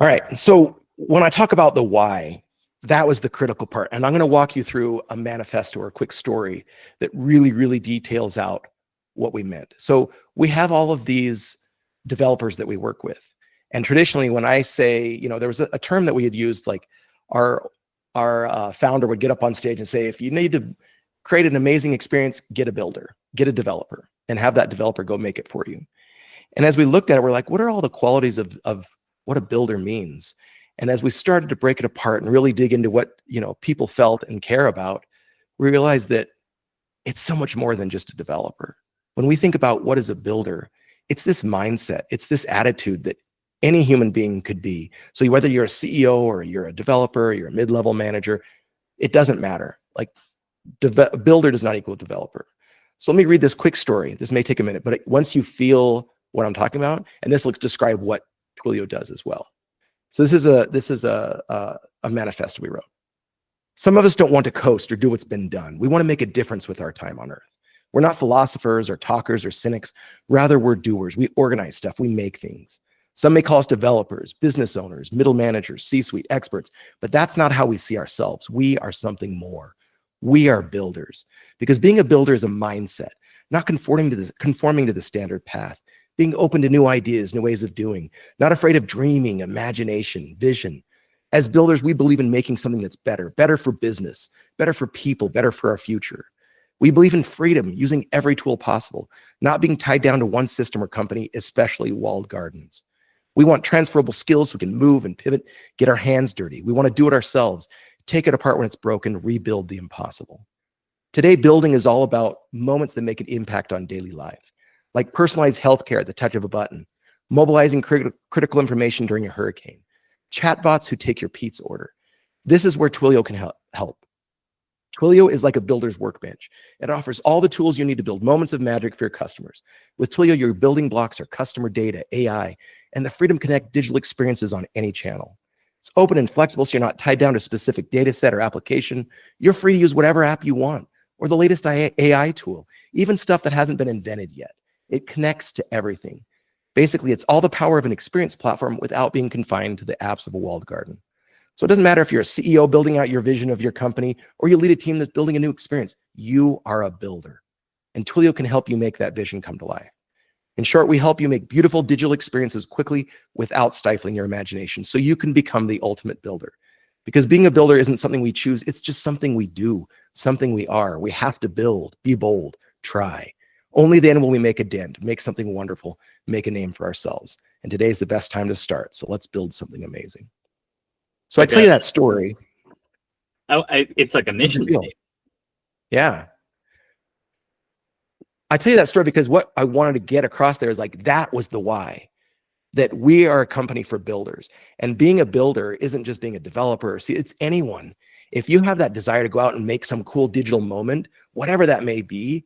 All right. So when I talk about the why, that was the critical part. And I'm going to walk you through a manifesto or a quick story that really, really details out what we meant. So we have all of these developers that we work with. And traditionally, when I say, there was a term that we had used, like our founder would get up on stage and say, if you need to create an amazing experience, get a builder, get a developer, and have that developer go make it for you. And as we looked at it, we're like, what are all the qualities of what a builder means? And as we started to break it apart and really dig into what people felt and care about, we realized that it's so much more than just a developer. When we think about what is a builder, it's this mindset, it's this attitude that any human being could be. So whether you're a CEO or you're a developer, you're a mid-level manager, it doesn't matter. Like builder does not equal developer. So let me read this quick story. This may take a minute, but once you feel what I'm talking about, and this will describe what Twilio does as well. So this is a manifesto we wrote. Some of us don't want to coast or do what's been done. We want to make a difference with our time on Earth. We're not philosophers or talkers or cynics. Rather, we're doers. We organize stuff. We make things. Some may call us developers, business owners, middle managers, C-suite experts, but that's not how we see ourselves. We are something more. We are builders, because being a builder is a mindset, not conforming to the standard path, being open to new ideas, new ways of doing, not afraid of dreaming, imagination, vision. As builders, we believe in making something that's better for business, better for people, better for our future. We believe in freedom, using every tool possible, not being tied down to one system or company, especially walled gardens. We want transferable skills so we can move and pivot, get our hands dirty. We want to do it ourselves, take it apart when it's broken, rebuild the impossible. Today, building is all about moments that make an impact on daily life, like personalized healthcare at the touch of a button, mobilizing critical information during a hurricane, chatbots who take your pizza order. This is where Twilio can help. Twilio is like a builder's workbench. It offers all the tools you need to build moments of magic for your customers. With Twilio, your building blocks are customer data, AI, and the freedom to connect digital experiences on any channel. It's open and flexible, so you're not tied down to a specific data set or application. You're free to use whatever app you want, or the latest AI tool, even stuff that hasn't been invented yet. It connects to everything. Basically, it's all the power of an experience platform without being confined to the apps of a walled garden. So it doesn't matter if you're a CEO building out your vision of your company, or you lead a team that's building a new experience. You are a builder, and Twilio can help you make that vision come to life. In short, we help you make beautiful digital experiences quickly without stifling your imagination, so you can become the ultimate builder. Because being a builder isn't something we choose, it's just something we do, something we are. We have to build, be bold, try. Only then will we make a dent, make something wonderful, make a name for ourselves. And today's the best time to start, so let's build something amazing. So I tell you that story. It's like a mission statement. Yeah. I tell you that story because what I wanted to get across there is like, that was the why, that we are a company for builders. And being a builder isn't just being a developer. See, it's anyone. If you have that desire to go out and make some cool digital moment, whatever that may be,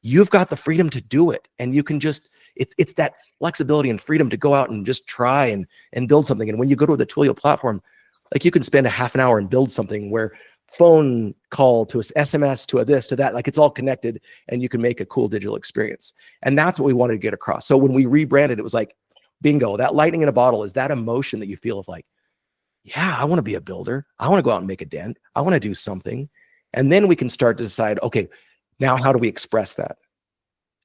you've got the freedom to do it. And you can just, it's that flexibility and freedom to go out and just try and build something. And when you go to the Twilio platform, like you can spend a half an hour and build something where phone call to SMS to a this to that, like it's all connected, and you can make a cool digital experience. And that's what we wanted to get across. So when we rebranded, it was like, bingo, that lightning in a bottle is that emotion that you feel of like, yeah, I want to be a builder. I want to go out and make a dent. I want to do something. And then we can start to decide, okay, now how do we express that?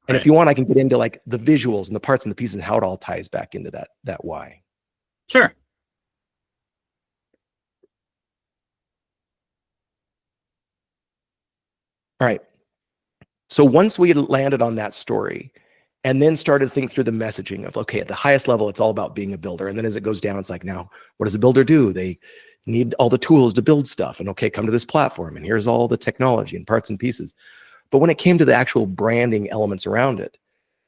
And if you want, I can get into like the visuals and the parts and the pieces and how it all ties back into that why. Sure. All right. So once we landed on that story and then started to think through the messaging of, okay, at the highest level, it's all about being a builder. And then as it goes down, it's like, now, what does a builder do? They need all the tools to build stuff. And okay, come to this platform. And here's all the technology and parts and pieces. But when it came to the actual branding elements around it,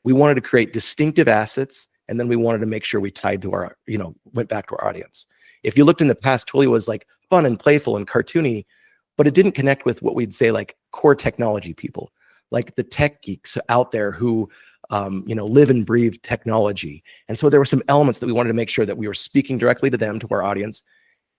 we wanted to create distinctive assets. And then we wanted to make sure we tied to our, went back to our audience. If you looked in the past, Twilio was like fun and playful and cartoony, but it didn't connect with what we'd say like core technology people, like the tech geeks out there who, live and breathe technology. And so there were some elements that we wanted to make sure that we were speaking directly to them, to our audience,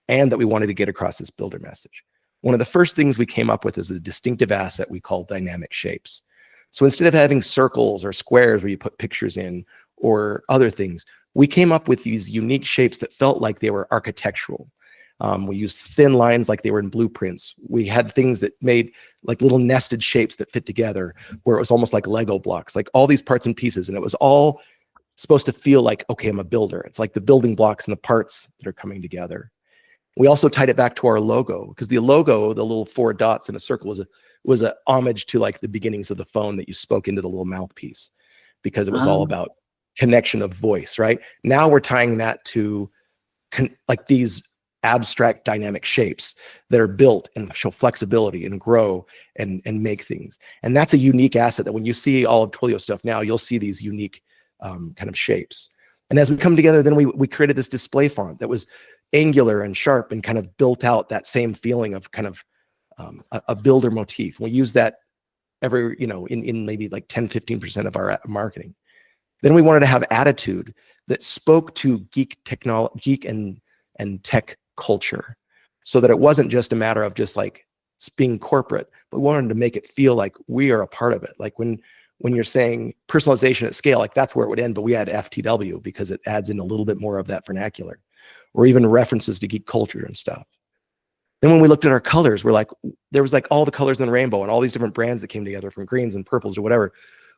and that we wanted to get across this builder message. One of the first things we came up with is a distinctive asset we call dynamic shapes. So instead of having circles or squares where you put pictures in, or other things. We came up with these unique shapes that felt like they were architectural. We used thin lines like they were in blueprints. We had things that made like little nested shapes that fit together, where it was almost like Lego blocks, like all these parts and pieces. And it was all supposed to feel like, okay, I'm a builder. It's like the building blocks and the parts that are coming together. We also tied it back to our logo, because the logo, the little 4 dots in a circle, was a homage to like the beginnings of the phone that you spoke into the little mouthpiece, because it was all about connection of voice, right? Now we're tying that to like these abstract dynamic shapes that are built and show flexibility and grow and make things. And that's a unique asset that when you see all of Twilio stuff now, you'll see these unique kind of shapes. And as we come together, then we created this display font that was angular and sharp and kind of built out that same feeling of kind of a builder motif. We use that every, in maybe like 10-15% of our marketing. Then we wanted to have attitude that spoke to geek and tech culture, so that it wasn't just a matter of just like being corporate, but we wanted to make it feel like we are a part of it. Like when you're saying personalization at scale, like that's where it would end, but we had FTW because it adds in a little bit more of that vernacular, or even references to geek culture and stuff. Then when we looked at our colors, we're like, there was like all the colors in the rainbow and all these different brands that came together from greens and purples or whatever.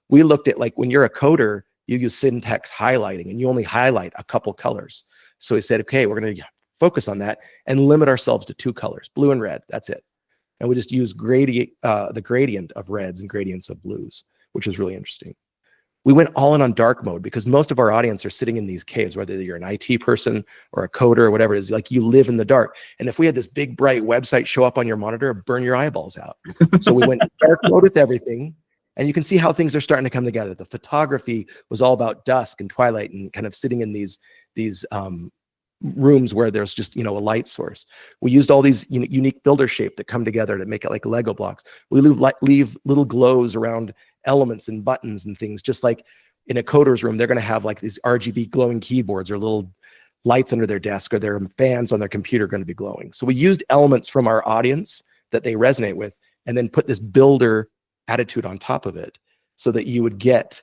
We looked at, like, when you're a coder, you use syntax highlighting and you only highlight a couple colors. So we said, okay, we're going to focus on that and limit ourselves to 2 colors, blue and red. That's it. And we just use the gradient of reds and gradients of blues, which was really interesting. We went all in on dark mode because most of our audience are sitting in these caves, whether you're an IT person or a coder or whatever it is, like you live in the dark. And if we had this big bright website show up on your monitor, burn your eyeballs out. So we went dark mode with everything. And you can see how things are starting to come together. The photography was all about dusk and twilight and kind of sitting in these rooms where there's just, a light source. We used all these unique builder shape that come together to make it like Lego blocks. We leave little glows around elements and buttons and things, just like in a coder's room, they're going to have like these RGB glowing keyboards or little lights under their desk, or their fans on their computer going to be glowing. So we used elements from our audience that they resonate with, and then put this builder attitude on top of it, so that you would get,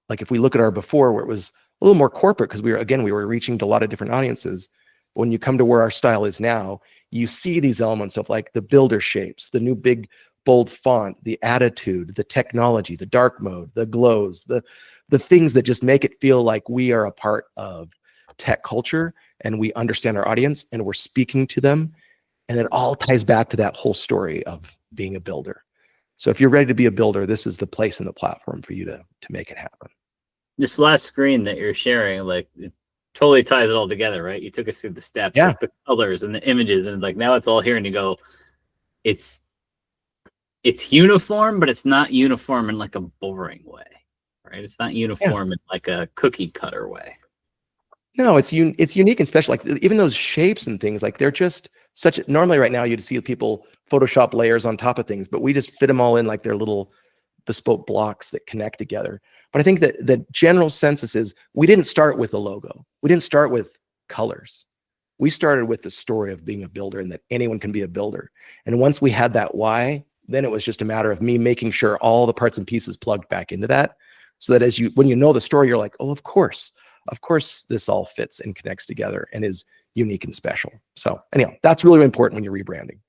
like, if we look at our before, where it was a little more corporate, because we were reaching to a lot of different audiences. But when you come to where our style is now, you see these elements of like the builder shapes, the new big bold font, the attitude, the technology, the dark mode, the glows, the things that just make it feel like we are a part of tech culture and we understand our audience and we're speaking to them. And it all ties back to that whole story of being a builder. So if you're ready to be a builder, this is the place and the platform for you to make it happen. This last screen that you're sharing, like, it totally ties it all together, right? You took us through the steps, like the colors and the images, and like now it's all here, and you go, it's uniform, but it's not uniform in like a boring way, right? It's not uniform in like a cookie cutter way. No, it's unique and special. Like even those shapes and things, like they're just normally right now you'd see people Photoshop layers on top of things, but we just fit them all in like they're little bespoke blocks that connect together. But I think that the general census is, we didn't start with a logo. We didn't start with colors. We started with the story of being a builder and that anyone can be a builder. And once we had that why, then it was just a matter of me making sure all the parts and pieces plugged back into that, so that when you know the story, you're like, oh, of course this all fits and connects together and is unique and special. So anyhow, that's really important when you're rebranding.